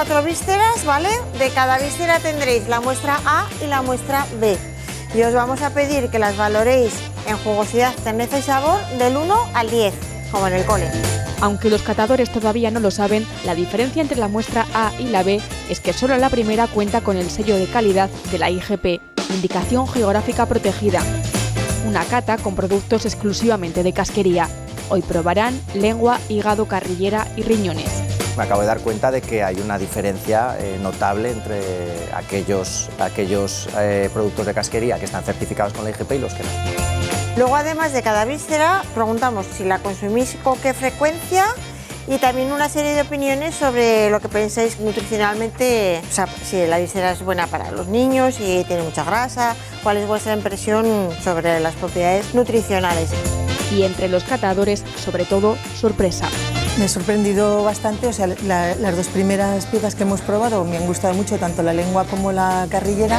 4 vísceras, ¿vale? De cada víscera tendréis la muestra A y la muestra B. Y os vamos a pedir que las valoréis en jugosidad, terneza y sabor del 1 al 10, como en el cole. Aunque los catadores todavía no lo saben, la diferencia entre la muestra A y la B es que solo la primera cuenta con el sello de calidad de la IGP, Indicación Geográfica Protegida. Una cata con productos exclusivamente de casquería. Hoy probarán lengua, hígado, carrillera y riñones. Me acabo de dar cuenta de que hay una diferencia notable entre aquellos productos de casquería que están certificados con la IGP y los que no. Luego, además de cada víscera, preguntamos si la consumís con qué frecuencia y también una serie de opiniones sobre lo que pensáis nutricionalmente, o sea, si la víscera es buena para los niños, si tiene mucha grasa, cuál es vuestra impresión sobre las propiedades nutricionales. Y entre los catadores, sobre todo, sorpresa. Me ha sorprendido bastante, o sea, las dos primeras piezas que hemos probado me han gustado mucho, tanto la lengua como la carrillera.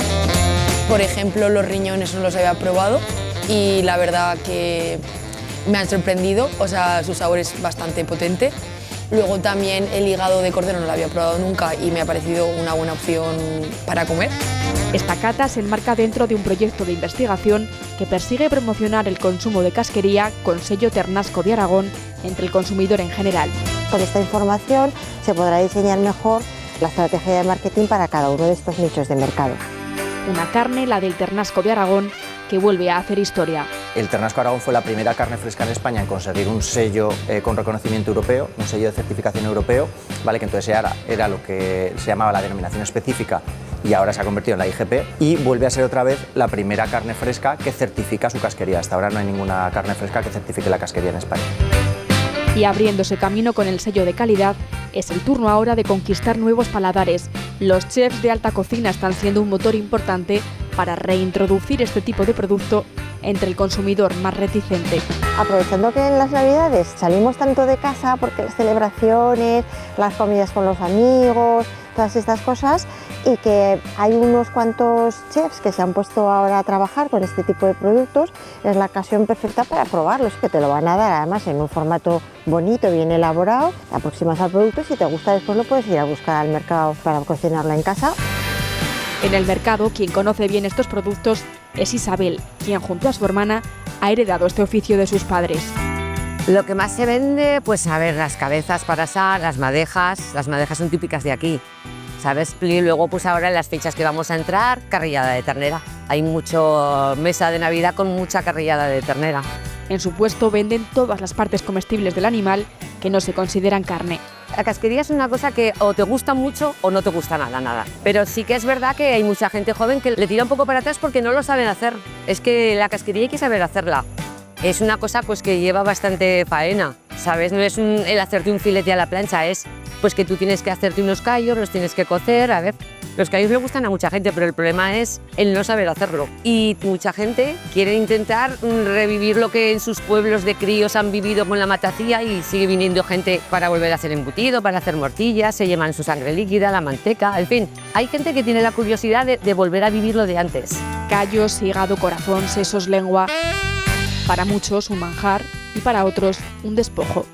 Por ejemplo, los riñones no los había probado y la verdad que me han sorprendido, o sea, su sabor es bastante potente. Luego también el hígado de cordero no lo había probado nunca y me ha parecido una buena opción para comer. Esta cata se enmarca dentro de un proyecto de investigación que persigue promocionar el consumo de casquería con sello Ternasco de Aragón entre el consumidor en general. Con esta información se podrá diseñar mejor la estrategia de marketing para cada uno de estos nichos de mercado. Una carne, la del Ternasco de Aragón, que vuelve a hacer historia. El Ternasco Aragón fue la primera carne fresca en España en conseguir un sello con reconocimiento europeo, un sello de certificación europeo, ¿vale? Que entonces era lo que se llamaba la denominación específica y ahora se ha convertido en la IGP, y vuelve a ser otra vez la primera carne fresca que certifica su casquería. Hasta ahora no hay ninguna carne fresca que certifique la casquería en España. Y abriéndose camino con el sello de calidad, es el turno ahora de conquistar nuevos paladares. Los chefs de alta cocina están siendo un motor importante para reintroducir este tipo de producto entre el consumidor más reticente. Aprovechando que en las Navidades salimos tanto de casa porque las celebraciones, las comidas con los amigos, todas estas cosas, y que hay unos cuantos chefs que se han puesto ahora a trabajar con este tipo de productos, es la ocasión perfecta para probarlos, que te lo van a dar además en un formato bonito, bien elaborado. Te aproximas al producto y si te gusta después lo puedes ir a buscar al mercado para cocinarlo en casa. En el mercado, quien conoce bien estos productos es Isabel, quien junto a su hermana ha heredado este oficio de sus padres. Lo que más se vende, pues a ver, las cabezas para asar, las madejas son típicas de aquí, ¿sabes? Y luego pues ahora en las fechas que vamos a entrar, carrillada de ternera. Hay mucho mesa de Navidad con mucha carrillada de ternera. En su puesto venden todas las partes comestibles del animal que no se consideran carne. La casquería es una cosa que o te gusta mucho o no te gusta nada. Pero sí que es verdad que hay mucha gente joven que le tira un poco para atrás porque no lo saben hacer. Es que la casquería hay que saber hacerla. Es una cosa pues que lleva bastante faena, ¿sabes? No es el hacerte un filete a la plancha, es pues que tú tienes que hacerte unos callos, los tienes que cocer. A ver, los callos le gustan a mucha gente, pero el problema es el no saber hacerlo. Y mucha gente quiere intentar revivir lo que en sus pueblos de críos han vivido con la matacía y sigue viniendo gente para volver a hacer embutido, para hacer mortillas, se llevan su sangre líquida, la manteca, en fin. Hay gente que tiene la curiosidad de volver a vivir lo de antes. Callos, hígado, corazón, sesos, lengua. Para muchos un manjar y para otros un despojo.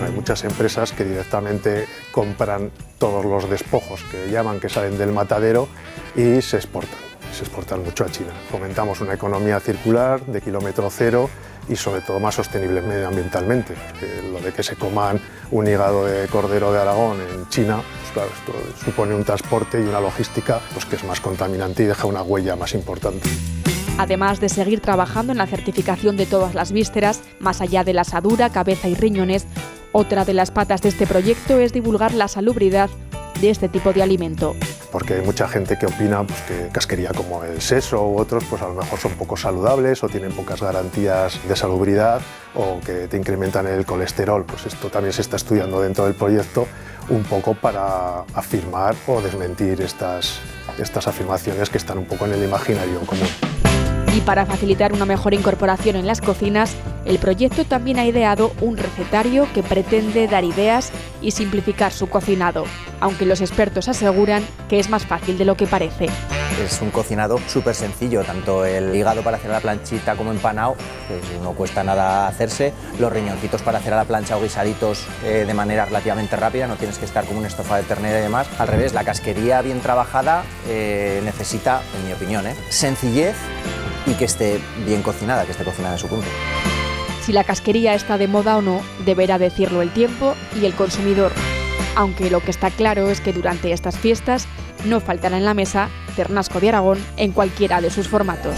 Hay muchas empresas que directamente compran todos los despojos que llaman, que salen del matadero, y se exportan mucho a China. Fomentamos una economía circular de kilómetro cero y sobre todo más sostenible medioambientalmente. Lo de que se coman un hígado de cordero de Aragón en China, pues claro, esto supone un transporte y una logística pues que es más contaminante y deja una huella más importante. Además de seguir trabajando en la certificación de todas las vísceras, más allá de la asadura, cabeza y riñones, otra de las patas de este proyecto es divulgar la salubridad de este tipo de alimento. Porque hay mucha gente que opina pues, que casquería como el seso u otros pues a lo mejor son poco saludables o tienen pocas garantías de salubridad o que te incrementan el colesterol. Pues esto también se está estudiando dentro del proyecto un poco para afirmar o desmentir estas afirmaciones que están un poco en el imaginario común. Y para facilitar una mejor incorporación en las cocinas, el proyecto también ha ideado un recetario que pretende dar ideas y simplificar su cocinado, aunque los expertos aseguran que es más fácil de lo que parece. Es un cocinado súper sencillo, tanto el hígado para hacer a la planchita como empanado, que no cuesta nada hacerse, los riñoncitos para hacer a la plancha o guisaditos de manera relativamente rápida, no tienes que estar como un estofado de ternera y demás. Al revés, la casquería bien trabajada necesita, en mi opinión, sencillez y que esté bien cocinada, que esté cocinada en su punto. Si la casquería está de moda o no, deberá decirlo el tiempo y el consumidor. Aunque lo que está claro es que durante estas fiestas no faltará en la mesa ternasco de Aragón en cualquiera de sus formatos.